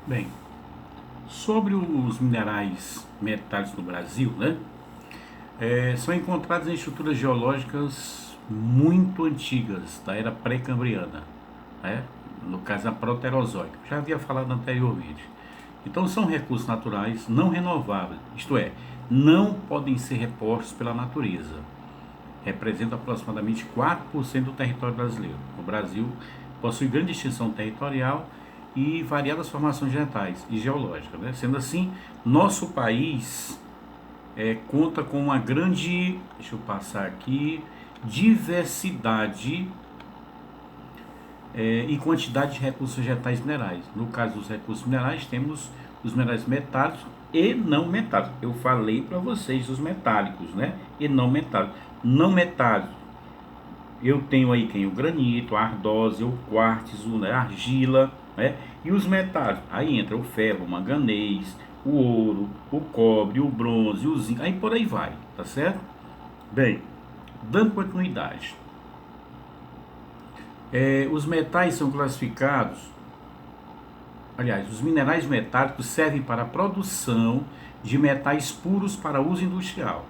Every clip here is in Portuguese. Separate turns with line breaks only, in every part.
Bem, sobre os minerais metálicos no Brasil, né? São encontrados em estruturas geológicas muito antigas, da era pré-cambriana, né? No caso a proterozoica. Já havia falado anteriormente. Então são recursos naturais não renováveis, isto é, não podem ser repostos pela natureza. Representa aproximadamente 4% do território brasileiro. O Brasil possui grande extensão territorial e variadas formações vegetais e geológicas, né? Sendo assim, nosso país conta com uma grande, deixa eu passar aqui, diversidade e quantidade de recursos vegetais minerais. No caso dos recursos minerais, temos os minerais metálicos e não metálicos. Eu falei para vocês os metálicos, né? E não metálicos. Não metálicos, eu tenho aí quem? O granito, a ardósia, o quartzo, né? A argila, né? E os metálicos, aí entra o ferro, o manganês, o ouro, o cobre, o bronze, o zinco, aí por aí vai, tá certo? Bem, dando continuidade, os metais são classificados, aliás, os minerais metálicos servem para a produção de metais puros para uso industrial.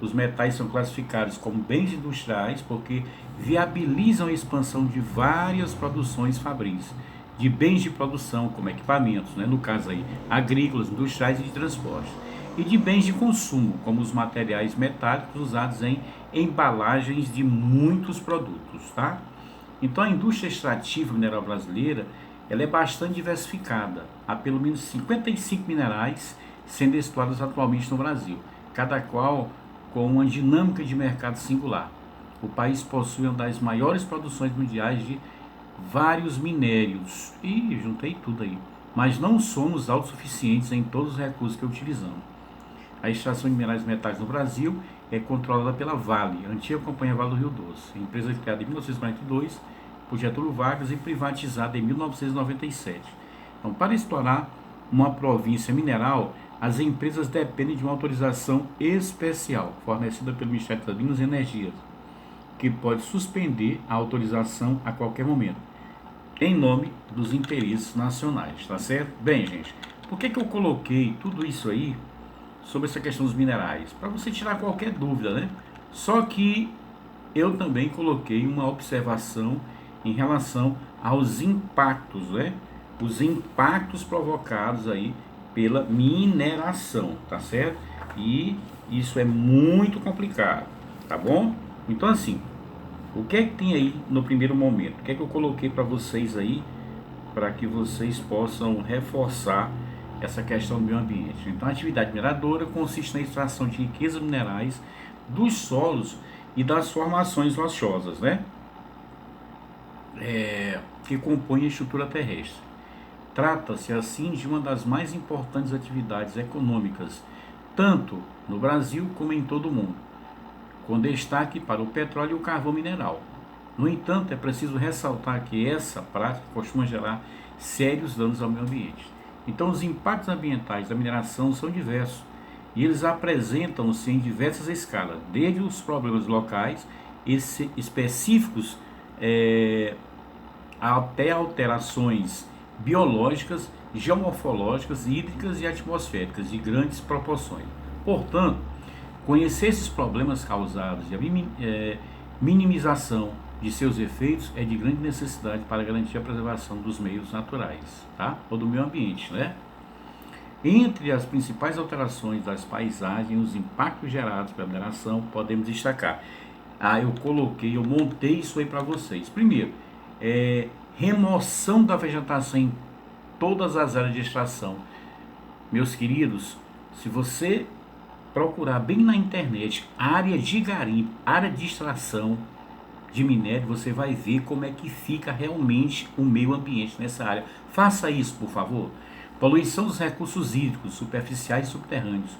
Os metais são classificados como bens industriais porque viabilizam a expansão de várias produções fabris, de bens de produção, como equipamentos, né? No caso aí, agrícolas, industriais e de transporte, e de bens de consumo, como os materiais metálicos usados em embalagens de muitos produtos, tá? Então a indústria extrativa mineral brasileira, ela é bastante diversificada. Há pelo menos 55 minerais sendo explorados atualmente no Brasil, cada qual com uma dinâmica de mercado singular. O país possui uma das maiores produções mundiais de vários minérios. E juntei tudo aí. Mas não somos autossuficientes em todos os recursos que utilizamos. A extração de minerais metálicos no Brasil é controlada pela Vale, a antiga Companhia Vale do Rio Doce, empresa criada em 1942 por Getúlio Vargas e privatizada em 1997. Então, para explorar uma província mineral, as empresas dependem de uma autorização especial fornecida pelo Ministério das Minas e Energia, que pode suspender a autorização a qualquer momento, em nome dos interesses nacionais, tá certo? Bem, gente, por que eu coloquei tudo isso aí sobre essa questão dos minerais? Para você tirar qualquer dúvida, né? Só que eu também coloquei uma observação em relação aos impactos, né? Os impactos provocados aí pela mineração, tá certo? E isso é muito complicado, tá bom? Então assim, o que é que tem aí no primeiro momento? O que é que eu coloquei para vocês aí para que vocês possam reforçar essa questão do meio ambiente? Então, a atividade mineradora consiste na extração de riquezas minerais dos solos e das formações rochosas, né? Que compõem a estrutura terrestre. Trata-se, assim, de uma das mais importantes atividades econômicas, tanto no Brasil como em todo o mundo, com destaque para o petróleo e o carvão mineral. No entanto, é preciso ressaltar que essa prática costuma gerar sérios danos ao meio ambiente. Então, os impactos ambientais da mineração são diversos e eles apresentam-se em diversas escalas, desde os problemas locais específicos até alterações biológicas, geomorfológicas, hídricas e atmosféricas de grandes proporções. Portanto, conhecer esses problemas causados e a minimização de seus efeitos é de grande necessidade para garantir a preservação dos meios naturais, tá? Ou do meio ambiente, né? Entre as principais alterações das paisagens, os impactos gerados pela mineração, podemos destacar. Eu montei isso aí para vocês. Primeiro, remoção da vegetação em todas as áreas de extração. Meus queridos, se você procurar bem na internet área de garimpo, área de extração de minério, você vai ver como é que fica realmente o meio ambiente nessa área. Faça isso, por favor. Poluição dos recursos hídricos, superficiais e subterrâneos,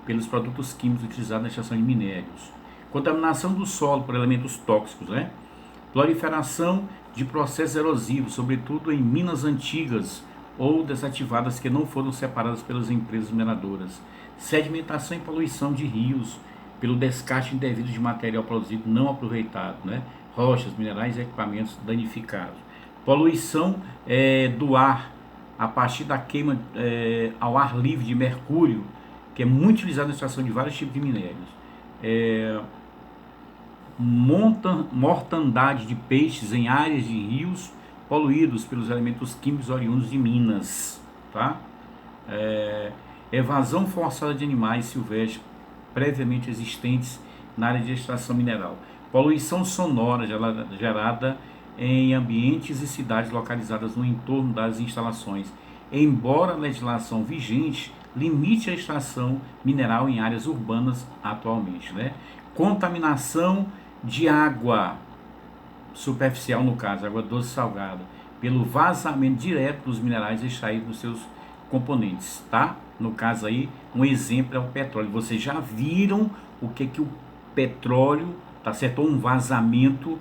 pelos produtos químicos utilizados na extração de minérios. Contaminação do solo por elementos tóxicos, né? Proliferação de processos erosivos, sobretudo em minas antigas ou desativadas que não foram separadas pelas empresas mineradoras. Sedimentação e poluição de rios pelo descarte indevido de material produzido não aproveitado, né? Rochas, minerais e equipamentos danificados. Poluição do ar a partir da queima ao ar livre de mercúrio, que é muito utilizado na extração de vários tipos de minérios. Mortandade de peixes em áreas de rios poluídos pelos elementos químicos oriundos de minas, tá? Evasão forçada de animais silvestres previamente existentes na área de extração mineral. Poluição sonora gerada em ambientes e cidades localizadas no entorno das instalações, embora a legislação vigente limite a extração mineral em áreas urbanas atualmente, né? Contaminação de água superficial, no caso, água doce salgada, pelo vazamento direto dos minerais extraídos dos seus componentes, tá? No caso aí, um exemplo é o petróleo. Vocês já viram o que o petróleo, tá certo? Ou um vazamento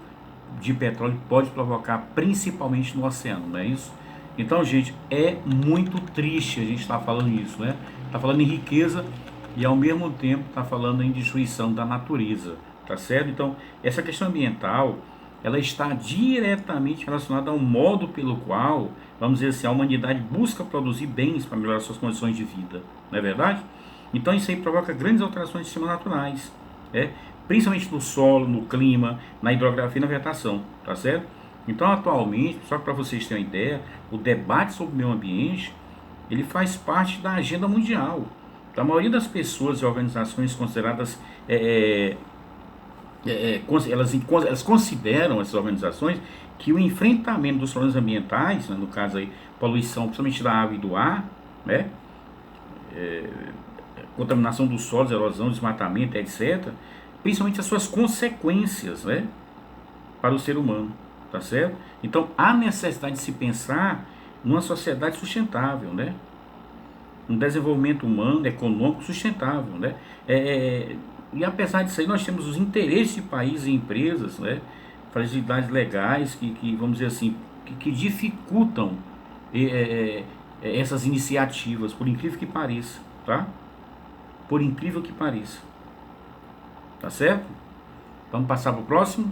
de petróleo pode provocar, principalmente no oceano, não é isso? Então, gente, é muito triste a gente estar falando isso, né? Tá falando em riqueza e ao mesmo tempo tá falando em destruição da natureza, tá certo? Então, essa questão ambiental, ela está diretamente relacionada ao modo pelo qual, vamos dizer assim, a humanidade busca produzir bens para melhorar suas condições de vida, não é verdade? Então isso aí provoca grandes alterações de sistemas naturais, principalmente no solo, no clima, na hidrografia e na vegetação, tá certo? Então atualmente, só para vocês terem uma ideia, o debate sobre o meio ambiente, ele faz parte da agenda mundial. Então, a maioria das pessoas e organizações consideradas elas consideram, essas organizações, que o enfrentamento dos problemas ambientais, né, no caso aí, poluição, principalmente da água e do ar, né, contaminação dos solos, erosão, desmatamento, etc., principalmente as suas consequências, né, para o ser humano, tá certo? Então, há necessidade de se pensar numa sociedade sustentável, né, um desenvolvimento humano, econômico sustentável, né, e apesar disso aí, nós temos os interesses de países e empresas, né, fragilidades legais que vamos dizer assim, que dificultam essas iniciativas, por incrível que pareça, tá? Por incrível que pareça. Tá certo? Vamos passar para o próximo?